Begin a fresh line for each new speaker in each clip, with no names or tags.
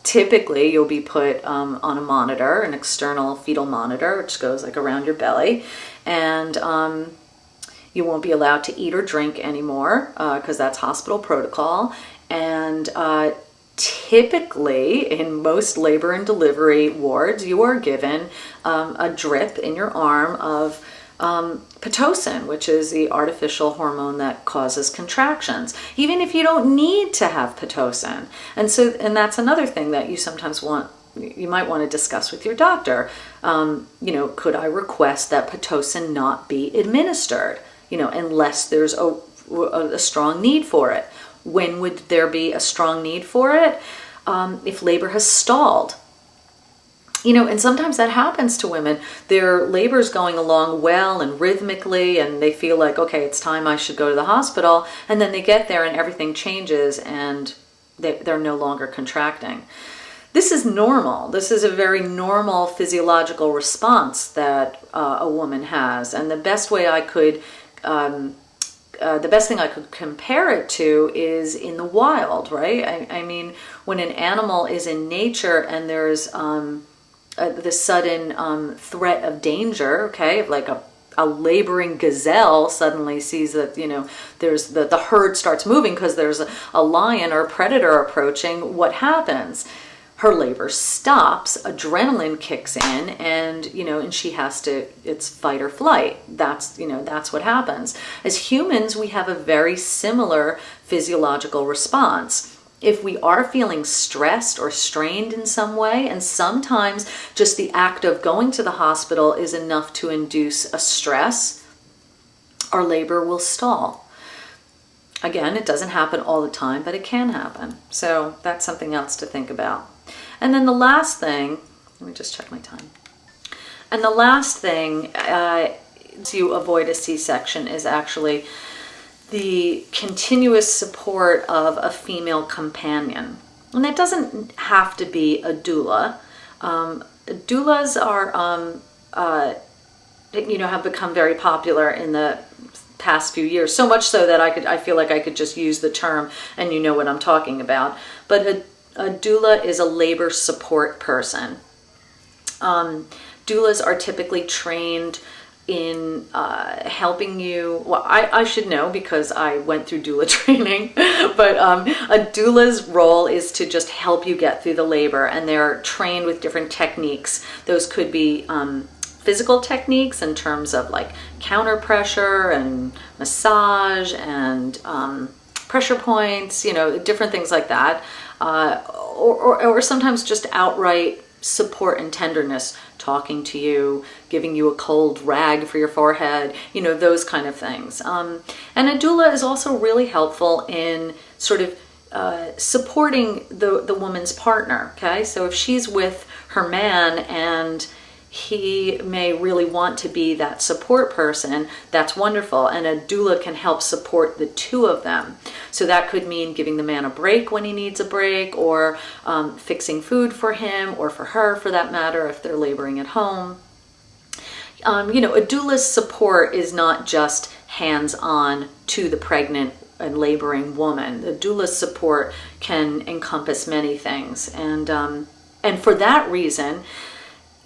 Typically you'll be put on a monitor, an external fetal monitor, which goes like around your belly, and you won't be allowed to eat or drink anymore because that's hospital protocol. And typically in most labor and delivery wards, you are given a drip in your arm of Pitocin, which is the artificial hormone that causes contractions, even if you don't need to have Pitocin. And that's another thing that you might want to discuss with your doctor. Could I request that Pitocin not be administered, unless there's a strong need for it? When would there be a strong need for it? If labor has stalled. And sometimes that happens to women. Their labor's going along well and rhythmically, and they feel like, okay, it's time I should go to the hospital. And then they get there and everything changes and they're no longer contracting. This is normal. This is a very normal physiological response that a woman has. And the best thing I could compare it to is in the wild, right? I mean, when an animal is in nature and there's the sudden threat of danger, okay, like a laboring gazelle suddenly sees that, there's the herd starts moving because there's a lion or a predator approaching. What happens? Her labor stops, adrenaline kicks in, and she has to, it's fight or flight. That's what happens. As humans, we have a very similar physiological response. If we are feeling stressed or strained in some way, and sometimes just the act of going to the hospital is enough to induce a stress, our labor will stall. Again, it doesn't happen all the time, but it can happen. So that's something else to think about. And then the last thing, let me just check my time. And the last thing to avoid a C-section is actually the continuous support of a female companion. And that doesn't have to be a doula. Doulas are, have become very popular in the past few years, so much so that I feel like I could just use the term and you know what I'm talking about. But a doula is a labor support person. Doulas are typically trained in helping you. Well, I should know because I went through doula training, but a doula's role is to just help you get through the labor, and they're trained with different techniques. Those could be physical techniques in terms of like counter pressure and massage and pressure points, different things like that. Or sometimes just outright support and tenderness, talking to you, giving you a cold rag for your forehead, those kind of things. And a doula is also really helpful in sort of supporting the woman's partner, okay? So if she's with her man and he may really want to be that support person, that's wonderful. And a doula can help support the two of them. So that could mean giving the man a break when he needs a break, or fixing food for him or for her, for that matter, if they're laboring at home. A doula's support is not just hands-on to the pregnant and laboring woman. The doula's support can encompass many things. And for that reason,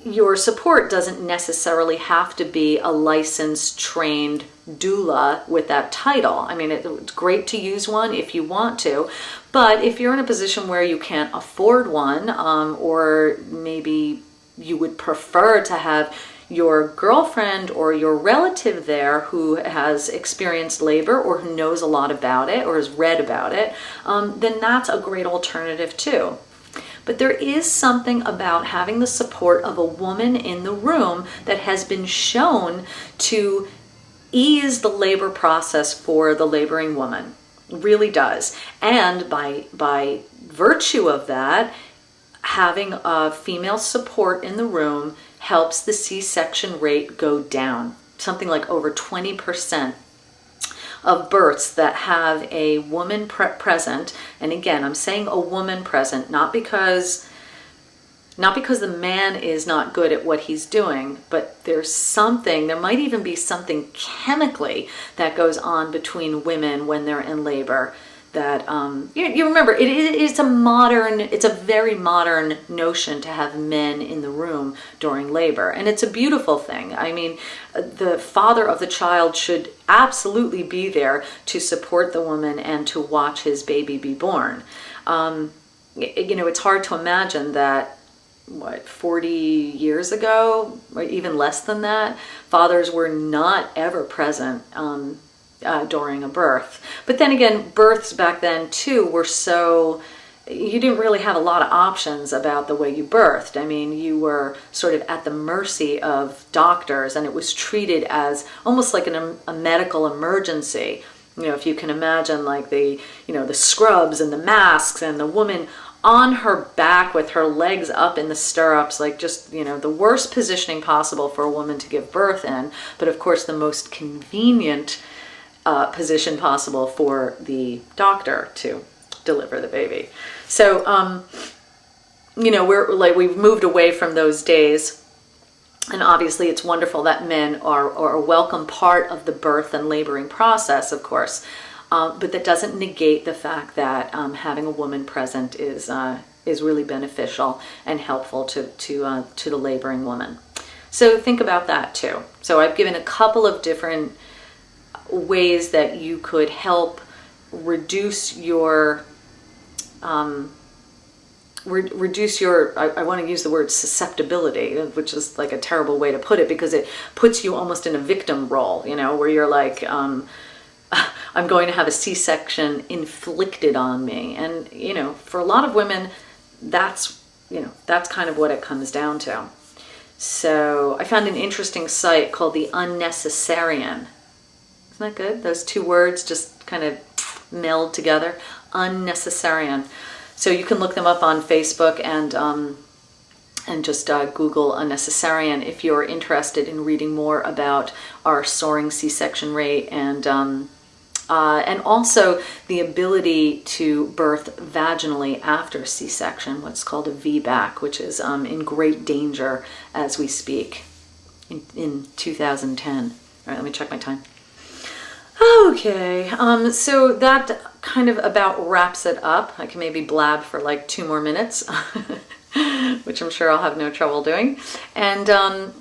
your support doesn't necessarily have to be a licensed, trained doula with that title. I mean, it's great to use one if you want to, but if you're in a position where you can't afford one, or maybe you would prefer to have your girlfriend or your relative there who has experienced labor or who knows a lot about it or has read about it, then that's a great alternative too. But there is something about having the support of a woman in the room that has been shown to ease the labor process for the laboring woman. It really does. And by virtue of that, having a female support in the room helps the C-section rate go down. Something like over 20% of births that have a woman present, and again, I'm saying a woman present, not because the man is not good at what he's doing, but there might even be something chemically that goes on between women when they're in labor that you remember it's a very modern notion to have men in the room during labor, and it's a beautiful thing. I mean, the father of the child should absolutely be there to support the woman and to watch his baby be born. It's hard to imagine that 40 years ago, or even less than that, fathers were not ever present during a birth. But then again, births back then too were you didn't really have a lot of options about the way you birthed. I mean, you were sort of at the mercy of doctors, and it was treated as almost like a medical emergency. If you can imagine, like the scrubs and the masks and the woman on her back with her legs up in the stirrups, like just, the worst positioning possible for a woman to give birth in, but of course the most convenient position possible for the doctor to deliver the baby. So, we've moved away from those days, and obviously it's wonderful that men are a welcome part of the birth and laboring process, of course. But that doesn't negate the fact that having a woman present is really beneficial and helpful to the laboring woman. So think about that too. So I've given a couple of different ways that you could help reduce your I want to use the word susceptibility, which is like a terrible way to put it, because it puts you almost in a victim role, where you're like, I'm going to have a C-section inflicted on me. And, for a lot of women, that's kind of what it comes down to. So I found an interesting site called the Unnecessarian. Isn't that good? Those two words just kind of meld together. Unnecessarian. So you can look them up on Facebook and just Google Unnecessarian if you're interested in reading more about our soaring C-section rate and also the ability to birth vaginally after C-section, what's called a VBAC, which is in great danger as we speak in 2010. All right, let me check my time. Okay, so that kind of about wraps it up. I can maybe blab for like 2 more minutes, which I'm sure I'll have no trouble doing. And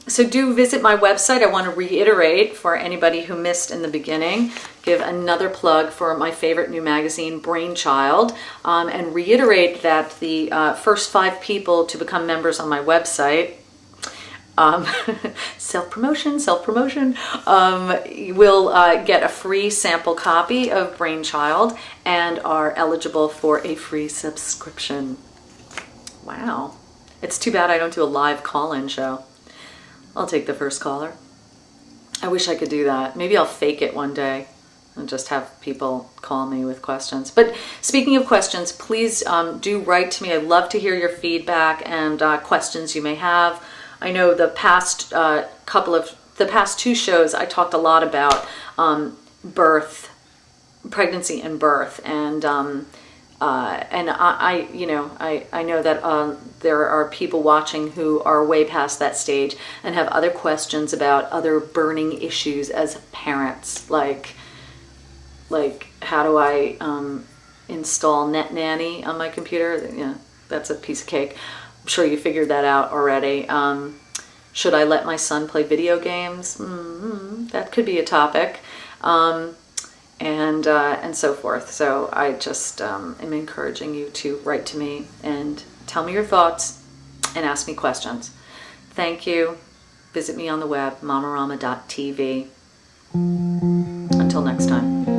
so do visit my website. I want to reiterate for anybody who missed in the beginning, give another plug for my favorite new magazine, Brainchild, and reiterate that the first 5 people to become members on my website, self-promotion, will get a free sample copy of Brainchild and are eligible for a free subscription. Wow. It's too bad I don't do a live call-in show. I'll take the first caller. I wish I could do that. Maybe I'll fake it one day and just have people call me with questions. But speaking of questions, please do write to me. I'd love to hear your feedback and questions you may have. I know the past past 2 shows I talked a lot about pregnancy and birth, and I know that there are people watching who are way past that stage and have other questions about other burning issues as parents, like how do I install NetNanny on my computer? Yeah, that's a piece of cake. I'm sure you figured that out already. Should I let my son play video games? That could be a topic. And so forth. So I just am encouraging you to write to me and tell me your thoughts and ask me questions. Thank you. Visit me on the web, mamarama.tv. Until next time.